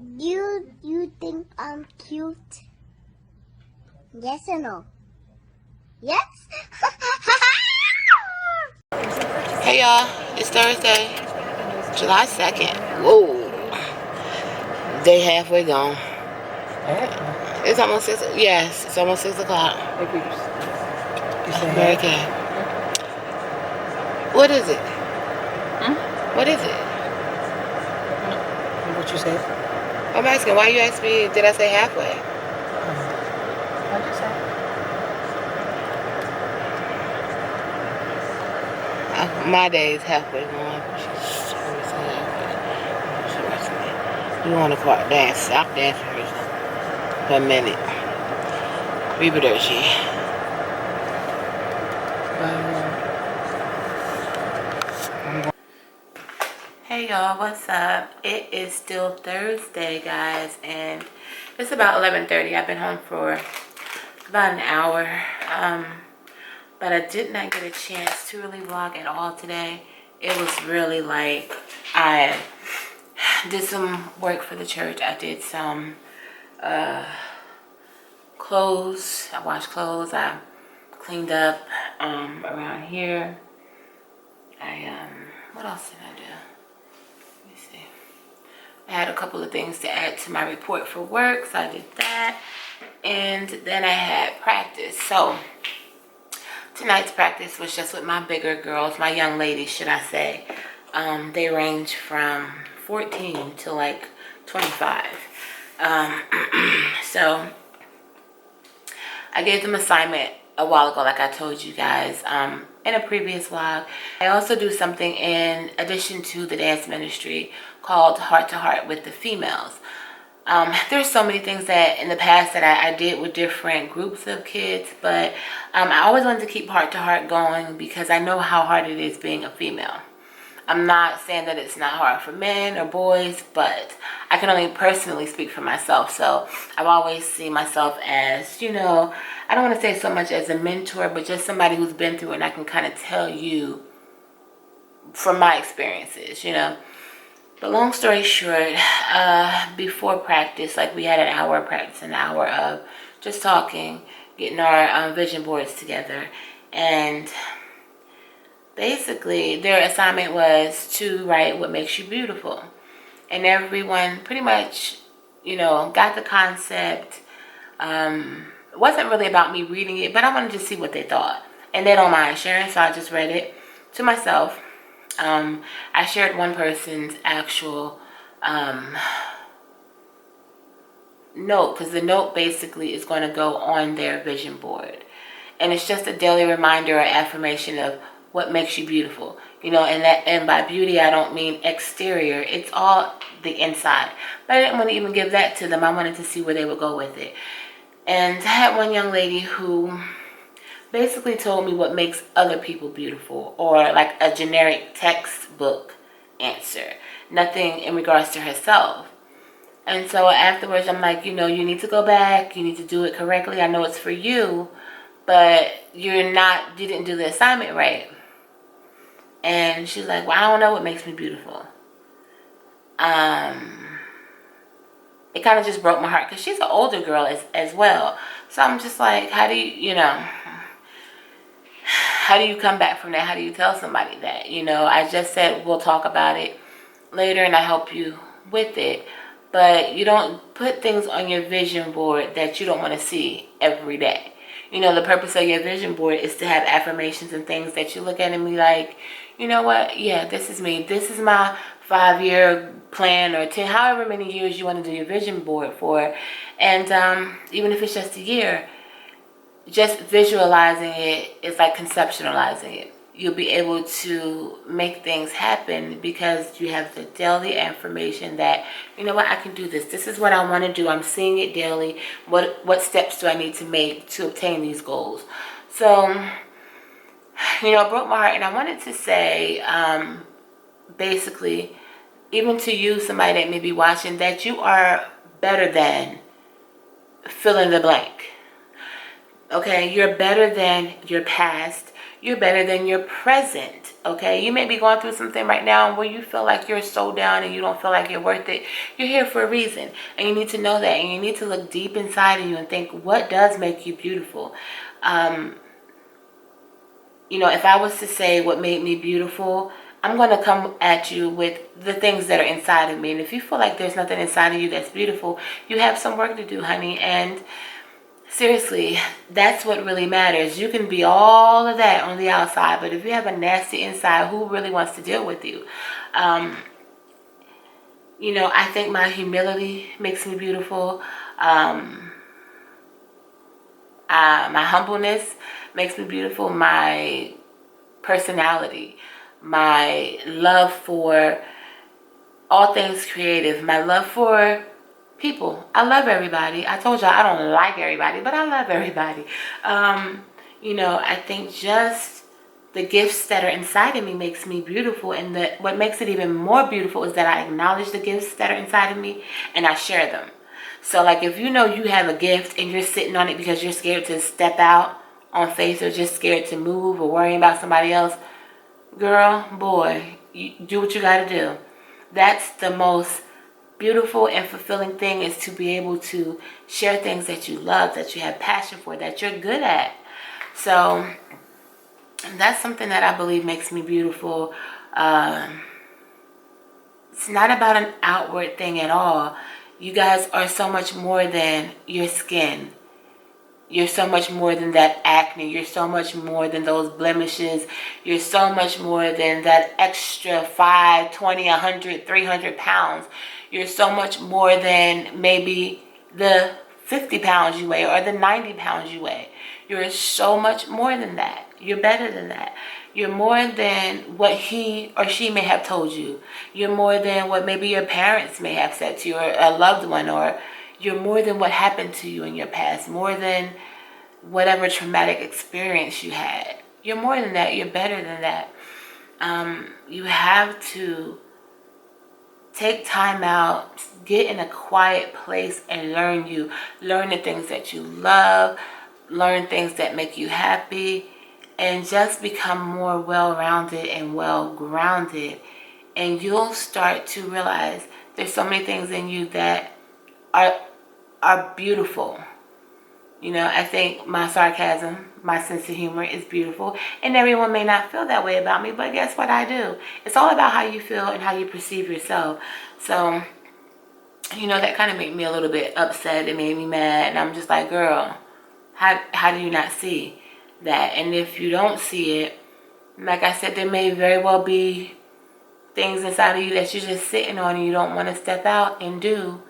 You think I'm cute? Yes or no? Yes? Hey y'all, it's Thursday, July 2nd. Whoa, day halfway gone. It's almost 6, yes, it's almost 6 o'clock. American. What is it? What is it? What you said? I'm asking, why you ask me, did I say halfway? What'd you say? My day is halfway gone. You want to dance, stop dancing for a minute. Ribaderci. Hey y'all, what's up? It is still Thursday, guys, and it's about 11:30. I've been home for about an hour, but I did not get a chance to really vlog at all today. It was really like I did some work for the church. I did some clothes. I washed clothes. I cleaned up around here. What else did I do? Let me see. I had a couple of things to add to my report for work, so I did that. And then I had practice. So tonight's practice was just with my bigger girls, my young ladies, should I say. They range from 14 to like 25. So I gave them assignment a while ago, like I told you guys in a previous vlog. I also do something in addition to the dance ministry called Heart to Heart with the females. There's so many things that in the past that I did with different groups of kids, but I always wanted to keep Heart to Heart going because I know how hard it is being a female. I'm not saying that it's not hard for men or boys, but I can only personally speak for myself. So I've always seen myself as, you know, I don't want to say so much as a mentor, but just somebody who's been through it, and I can kind of tell you from my experiences, you know. But long story short, before practice, like we had an hour of practice, an hour of just talking, getting our vision boards together, and basically their assignment was to write what makes you beautiful. And everyone pretty much, you know, got the concept. It wasn't really about me reading it, but I wanted to see what they thought. And they don't mind sharing, so I just read it to myself. I shared one person's actual note, because the note basically is going to go on their vision board. And it's just a daily reminder or affirmation of what makes you beautiful. You know, and by beauty, I don't mean exterior. It's all the inside. But I didn't want to even give that to them. I wanted to see where they would go with it. And I had one young lady who basically told me what makes other people beautiful, or like a generic textbook answer. Nothing in regards to herself. And so afterwards, I'm like, you know, you need to go back. You need to do it correctly. I know it's for you, but you didn't do the assignment right. And she's like, well, I don't know what makes me beautiful. It kind of just broke my heart because she's an older girl as well. So I'm just like, how do you come back from that? How do you tell somebody that? You know, I just said we'll talk about it later and I help you with it. But you don't put things on your vision board that you don't want to see every day. You know, the purpose of your vision board is to have affirmations and things that you look at and be like, you know what? Yeah, this is me. This is my 5-year plan, or 10, however many years you want to do your vision board for. And even if it's just a year, just visualizing it is like conceptualizing it. You'll be able to make things happen because you have the daily affirmation that, you know what, I can do this. This is what I want to do. I'm seeing it daily. What steps do I need to make to obtain these goals? So, you know, it broke my heart. And I wanted to say, basically, even to you, somebody that may be watching, that you are better than fill in the blank. Okay, you're better than your past. You're better than your present. Okay, you may be going through something right now where you feel like you're so down and you don't feel like you're worth it. You're here for a reason, and you need to know that, and you need to look deep inside of you and think, what does make you beautiful? You know, if I was to say what made me beautiful, I'm going to come at you with the things that are inside of me. And if you feel like there's nothing inside of you that's beautiful, you have some work to do, honey. And seriously, that's what really matters. You can be all of that on the outside, but if you have a nasty inside, who really wants to deal with you? You know, I think my humility makes me beautiful. My humbleness makes me beautiful. My personality, my love for all things creative, my love for people. I love everybody. I told y'all I don't like everybody, but I love everybody. You know, I think just the gifts that are inside of me makes me beautiful, and what makes it even more beautiful is that I acknowledge the gifts that are inside of me and I share them. So like, if you know you have a gift and you're sitting on it because you're scared to step out on faith, or just scared to move, or worrying about somebody else, girl, boy, you do what you got to do. That's the most beautiful and fulfilling thing, is to be able to share things that you love, that you have passion for, that you're good at. So that's something that I believe makes me beautiful. It's not about an outward thing at all. You guys are so much more than your skin. You're so much more than that acne. You're so much more than those blemishes. You're so much more than that extra 5, 20, 100, 300 pounds. You're so much more than maybe the 50 pounds you weigh or the 90 pounds you weigh. You're so much more than that. You're better than that. You're more than what he or she may have told you. You're more than what maybe your parents may have said to you, or a loved one, or you're more than what happened to you in your past, more than whatever traumatic experience you had. You're more than that. You're better than that. You have to take time out, get in a quiet place and learn you. Learn the things that you love, learn things that make you happy, and just become more well-rounded and well-grounded. And you'll start to realize there's so many things in you that are beautiful. You know, I think my sarcasm, my sense of humor is beautiful, and everyone may not feel that way about me, but guess what I do? It's all about how you feel and how you perceive yourself. So, you know, that kind of made me a little bit upset. It made me mad, and I'm just like, girl, how do you not see that? And if you don't see it, like I said, there may very well be things inside of you that you're just sitting on and you don't want to step out and do,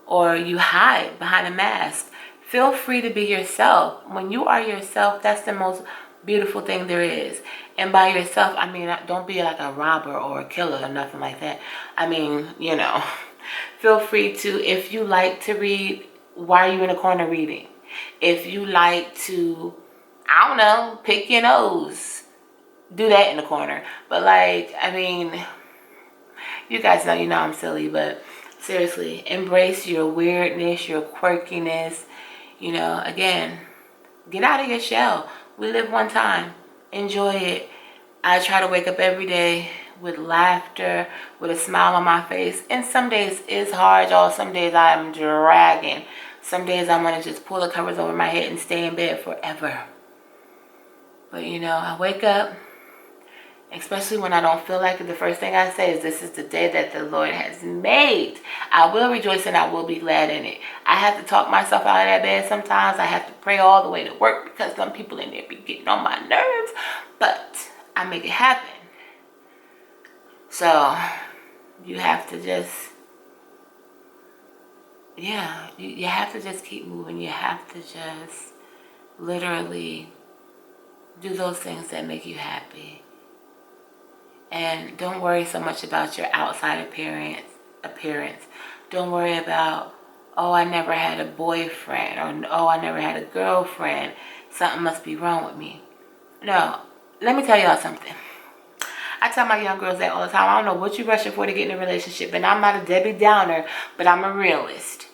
or you hide behind a mask. Feel free to be yourself. When you are yourself, that's the most beautiful thing there is. And by yourself, I mean, don't be like a robber or a killer or nothing like that. I mean, you know, feel free to, if you like to read, why are you in a corner reading? If you like to, I don't know, pick your nose, do that in the corner. But like, I mean, you guys know, you know I'm silly, but seriously, embrace your weirdness, your quirkiness. You know, again, get out of your shell. We live one time. Enjoy it. I try to wake up every day with laughter, with a smile on my face. And some days it's hard, y'all. Some days I'm dragging. Some days I'm going to just pull the covers over my head and stay in bed forever. But, you know, I wake up, especially when I don't feel like it, the first thing I say is, this is the day that the Lord has made. I will rejoice and I will be glad in it. I have to talk myself out of that bed sometimes. I have to pray all the way to work because some people in there be getting on my nerves. But I make it happen. So you have to just, yeah, you have to just keep moving. You have to just literally do those things that make you happy. And don't worry so much about your outside appearance. Don't worry about, oh, I never had a boyfriend, or oh, I never had a girlfriend. Something must be wrong with me. No, let me tell y'all something. I tell my young girls that all the time. I don't know what you're rushing for to get in a relationship. And I'm not a Debbie Downer, but I'm a realist.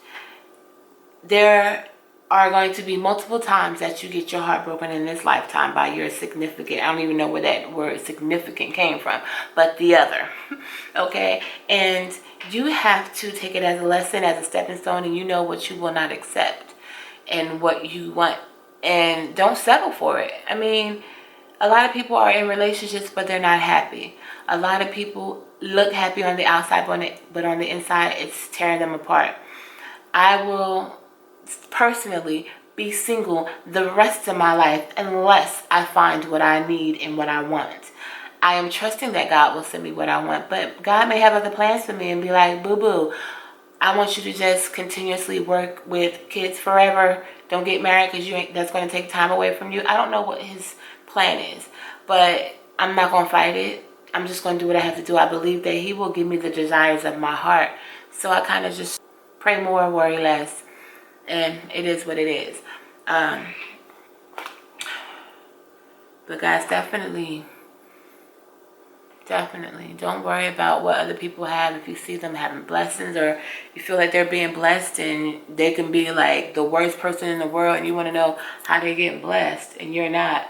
There are going to be multiple times that you get your heart broken in this lifetime by your significant. I don't even know where that word significant came from, but the other. Okay? And you have to take it as a lesson, as a stepping stone, and you know what you will not accept and what you want. And don't settle for it. I mean, a lot of people are in relationships, but they're not happy. A lot of people look happy on the outside, but on the inside, it's tearing them apart. I will personally be single the rest of my life unless I find what I need and what I want. I am trusting that God will send me what I want, but God may have other plans for me and be like, boo-boo, I want you to just continuously work with kids forever. Don't get married because that's going to take time away from you. I don't know what his plan is, but I'm not going to fight it. I'm just going to do what I have to do. I believe that he will give me the desires of my heart. So I kind of just pray more, worry less. And it is what it is. But guys, definitely don't worry about what other people have. If you see them having blessings, or you feel like they're being blessed and they can be like the worst person in the world and you want to know how they're getting blessed and you're not,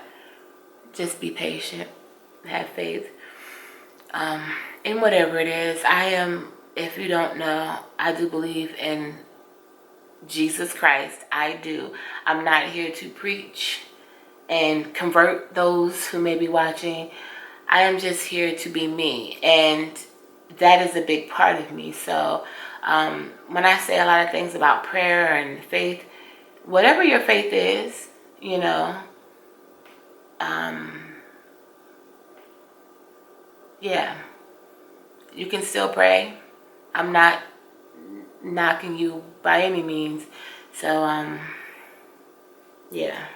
just be patient, have faith in whatever it is. If you don't know, I do believe in Jesus Christ. I do. I'm not here to preach and convert those who may be watching. I am just here to be me, and that is a big part of me. So when I say a lot of things about prayer and faith, whatever your faith is, you know, yeah, you can still pray. I'm not knocking you by any means. So yeah.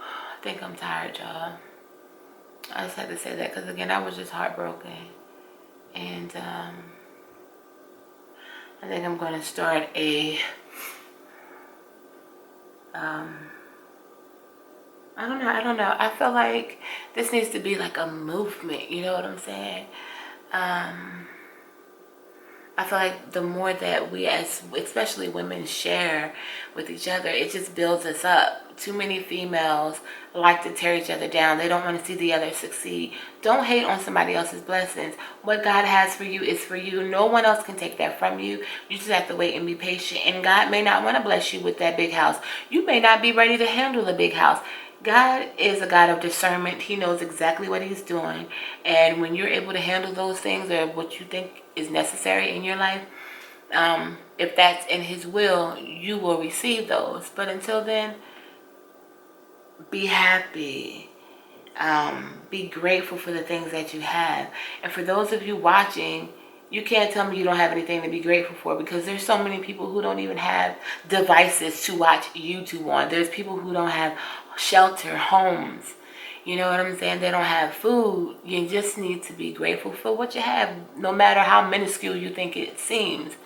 I think I'm tired, y'all. I just had to say that because, again, I was just heartbroken. And I think I'm going to start a I don't know. I feel like this needs to be like a movement, you know what I'm saying? I feel like the more that we, as especially women, share with each other, it just builds us up. Too many females like to tear each other down. They don't want to see the other succeed. Don't hate on somebody else's blessings. What God has for you is for you. No one else can take that from you. You just have to wait and be patient. And God may not want to bless you with that big house. You may not be ready to handle a big house. God is a God of discernment. He knows exactly what he's doing. And when you're able to handle those things, or what you think is necessary in your life, if that's in his will, you will receive those. But until then, be happy. Be grateful for the things that you have. And for those of you watching, you can't tell me you don't have anything to be grateful for, because there's so many people who don't even have devices to watch YouTube on. There's people who don't have shelter, homes. You know what I'm saying? They don't have food. You just need to be grateful for what you have, no matter how minuscule you think it seems.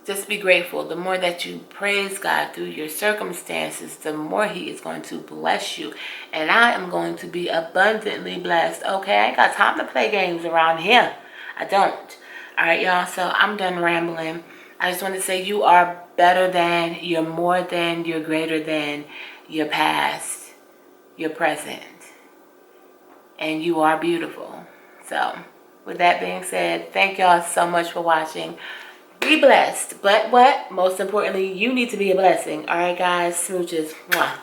Just be grateful. The more that you praise God through your circumstances, the more he is going to bless you. And I am going to be abundantly blessed. Okay, I ain't got time to play games around here. I don't. All right, y'all. So I'm done rambling. I just want to say you are better than, you're more than, you're greater than your past, your present. And you are beautiful. So with that being said, thank y'all so much for watching. Be blessed. But what? Most importantly, you need to be a blessing. All right, guys. Smooches. Mwah.